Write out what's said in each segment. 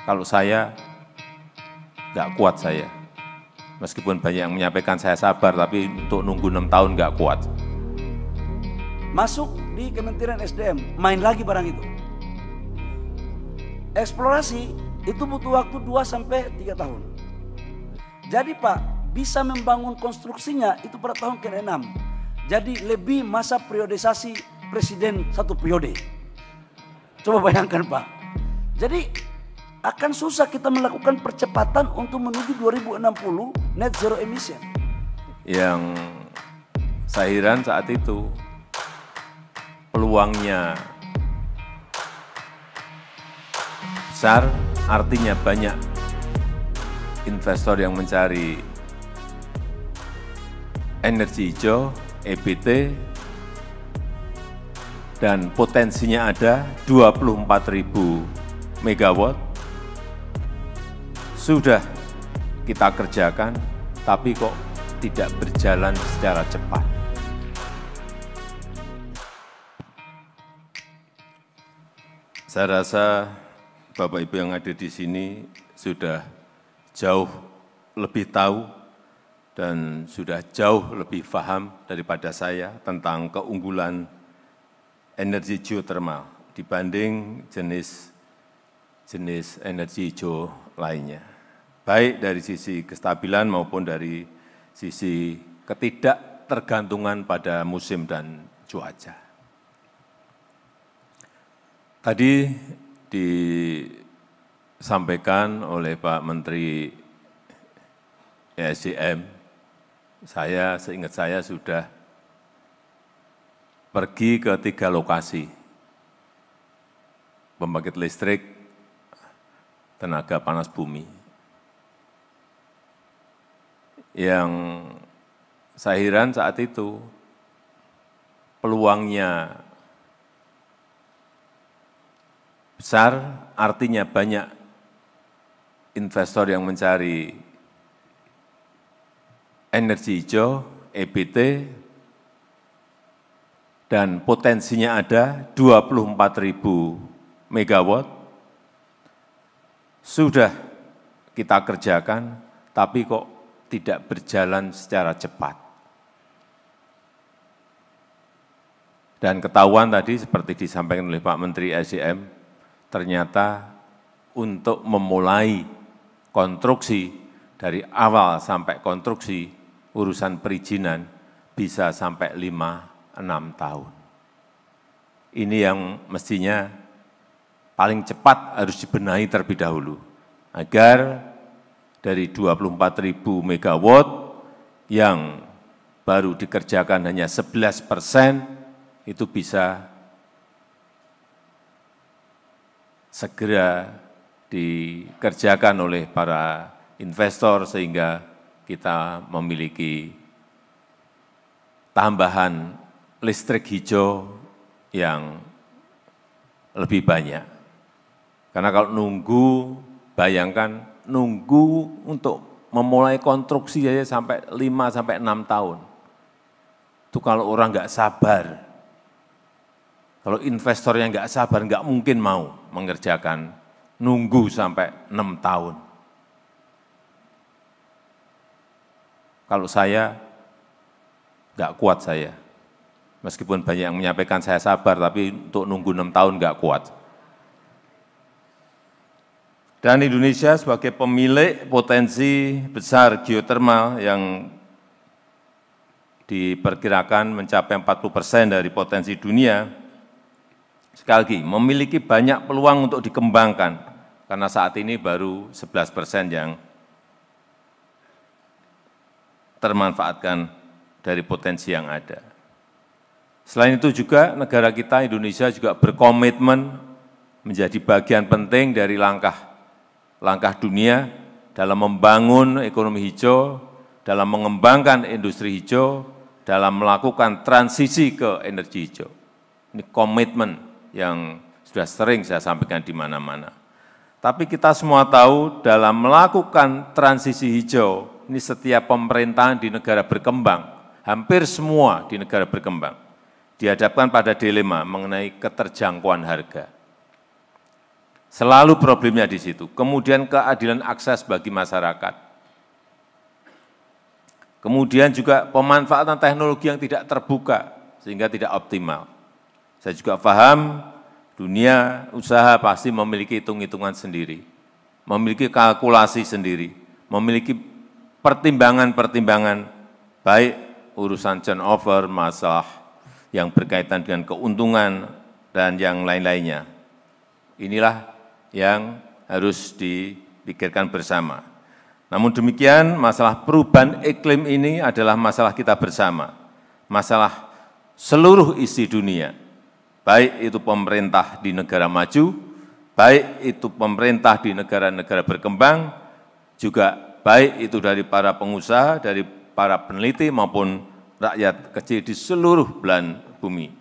Kalau saya, nggak kuat saya. Meskipun banyak yang menyampaikan saya sabar, tapi untuk nunggu 6 tahun nggak kuat. Masuk di Kementerian SDM, main lagi barang itu. Eksplorasi itu butuh waktu 2-3 tahun. Jadi Pak, bisa membangun konstruksinya itu pada tahun ke-6. Jadi lebih masa periodisasi presiden 1 periode. Coba bayangkan Pak. Jadi akan susah kita melakukan percepatan untuk menuju 2060 net zero emission. Yang saya heran saat itu peluangnya besar, artinya banyak investor yang mencari energi hijau, EBT, dan potensinya ada 24.000 megawatt. Sudah kita kerjakan, tapi kok tidak berjalan secara cepat. Saya rasa Bapak Ibu yang ada di sini sudah jauh lebih tahu dan sudah jauh lebih paham daripada saya tentang keunggulan energi geothermal dibanding jenis energi hijau lainnya. Baik dari sisi kestabilan maupun dari sisi ketidaktergantungan pada musim dan cuaca. Tadi disampaikan oleh Pak Menteri ESDM, seingat saya sudah pergi ke 3 lokasi pembangkit listrik tenaga panas bumi. Yang saya heran saat itu peluangnya besar, artinya banyak investor yang mencari energi hijau, EBT, dan potensinya ada 24.000 megawatt. Sudah kita kerjakan, tapi kok tidak berjalan secara cepat. Dan ketahuan tadi seperti disampaikan oleh Pak Menteri SDM, ternyata untuk memulai konstruksi dari awal sampai konstruksi urusan perizinan bisa sampai 5-6 tahun. Ini yang mestinya paling cepat harus dibenahi terlebih dahulu agar dari 24.000 megawatt yang baru dikerjakan hanya 11%, itu bisa segera dikerjakan oleh para investor sehingga kita memiliki tambahan listrik hijau yang lebih banyak. Karena kalau nunggu, bayangkan nunggu untuk memulai konstruksi aja sampai 5-6 tahun. Itu kalau orang nggak sabar. Kalau investor yang nggak sabar, nggak mungkin mau mengerjakan nunggu sampai 6 tahun. Kalau saya, nggak kuat saya. Meskipun banyak yang menyampaikan saya sabar, tapi untuk nunggu 6 tahun nggak kuat. Dan Indonesia sebagai pemilik potensi besar geotermal yang diperkirakan mencapai 40% dari potensi dunia, sekali lagi memiliki banyak peluang untuk dikembangkan, karena saat ini baru 11% yang termanfaatkan dari potensi yang ada. Selain itu juga negara kita, Indonesia juga berkomitmen menjadi bagian penting dari langkah dunia dalam membangun ekonomi hijau, dalam mengembangkan industri hijau, dalam melakukan transisi ke energi hijau. Ini komitmen yang sudah sering saya sampaikan di mana-mana. Tapi kita semua tahu dalam melakukan transisi hijau, ini setiap pemerintahan di negara berkembang, hampir semua di negara berkembang, dihadapkan pada dilema mengenai keterjangkauan harga. Selalu problemnya di situ. Kemudian keadilan akses bagi masyarakat. Kemudian juga pemanfaatan teknologi yang tidak terbuka sehingga tidak optimal. Saya juga paham dunia usaha pasti memiliki hitung-hitungan sendiri, memiliki kalkulasi sendiri, memiliki pertimbangan-pertimbangan baik urusan turnover, masalah yang berkaitan dengan keuntungan dan yang lain-lainnya. Inilah yang harus dipikirkan bersama. Namun demikian, masalah perubahan iklim ini adalah masalah kita bersama, masalah seluruh isi dunia, baik itu pemerintah di negara maju, baik itu pemerintah di negara-negara berkembang, juga baik itu dari para pengusaha, dari para peneliti maupun rakyat kecil di seluruh belahan bumi.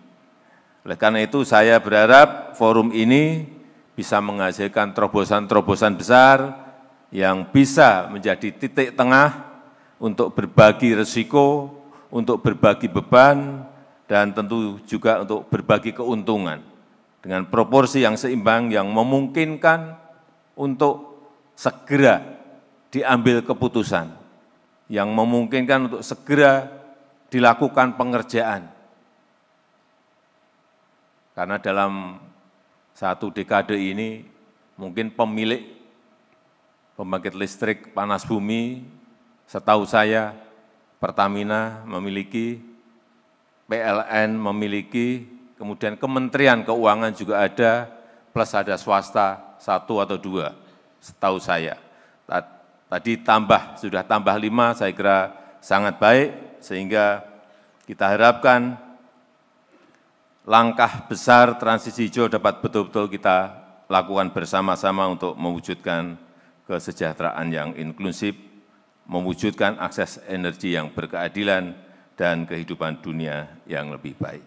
Oleh karena itu saya berharap forum ini bisa menghasilkan terobosan-terobosan besar yang bisa menjadi titik tengah untuk berbagi risiko, untuk berbagi beban, dan tentu juga untuk berbagi keuntungan dengan proporsi yang seimbang yang memungkinkan untuk segera diambil keputusan, yang memungkinkan untuk segera dilakukan pengerjaan. Karena dalam satu dekade ini mungkin pemilik pembangkit listrik panas bumi, setahu saya Pertamina memiliki, PLN memiliki, kemudian Kementerian Keuangan juga ada, plus ada swasta 1 atau 2, setahu saya. Tadi sudah tambah 5, saya kira sangat baik, sehingga kita harapkan langkah besar transisi hijau dapat betul-betul kita lakukan bersama-sama untuk mewujudkan kesejahteraan yang inklusif, mewujudkan akses energi yang berkeadilan, dan kehidupan dunia yang lebih baik.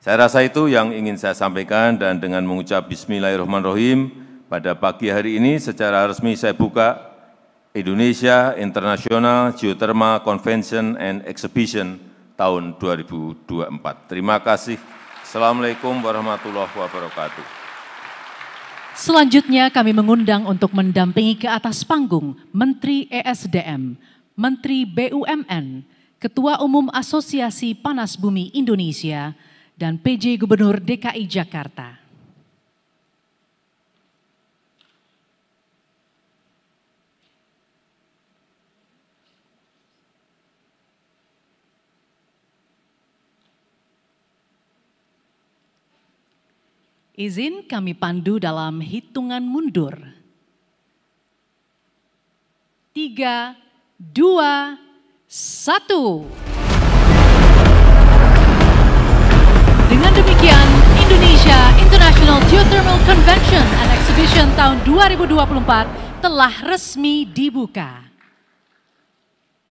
Saya rasa itu yang ingin saya sampaikan, dan dengan mengucap Bismillahirrahmanirrahim, pada pagi hari ini secara resmi saya buka Indonesia International Geothermal Convention and Exhibition tahun 2024. Terima kasih. Assalamualaikum warahmatullahi wabarakatuh. Selanjutnya kami mengundang untuk mendampingi ke atas panggung Menteri ESDM, Menteri BUMN, Ketua Umum Asosiasi Panas Bumi Indonesia, dan PJ Gubernur DKI Jakarta. Izin kami pandu dalam hitungan mundur. 3, 2, 1. Dengan demikian, Indonesia International Geothermal Convention and Exhibition tahun 2024 telah resmi dibuka.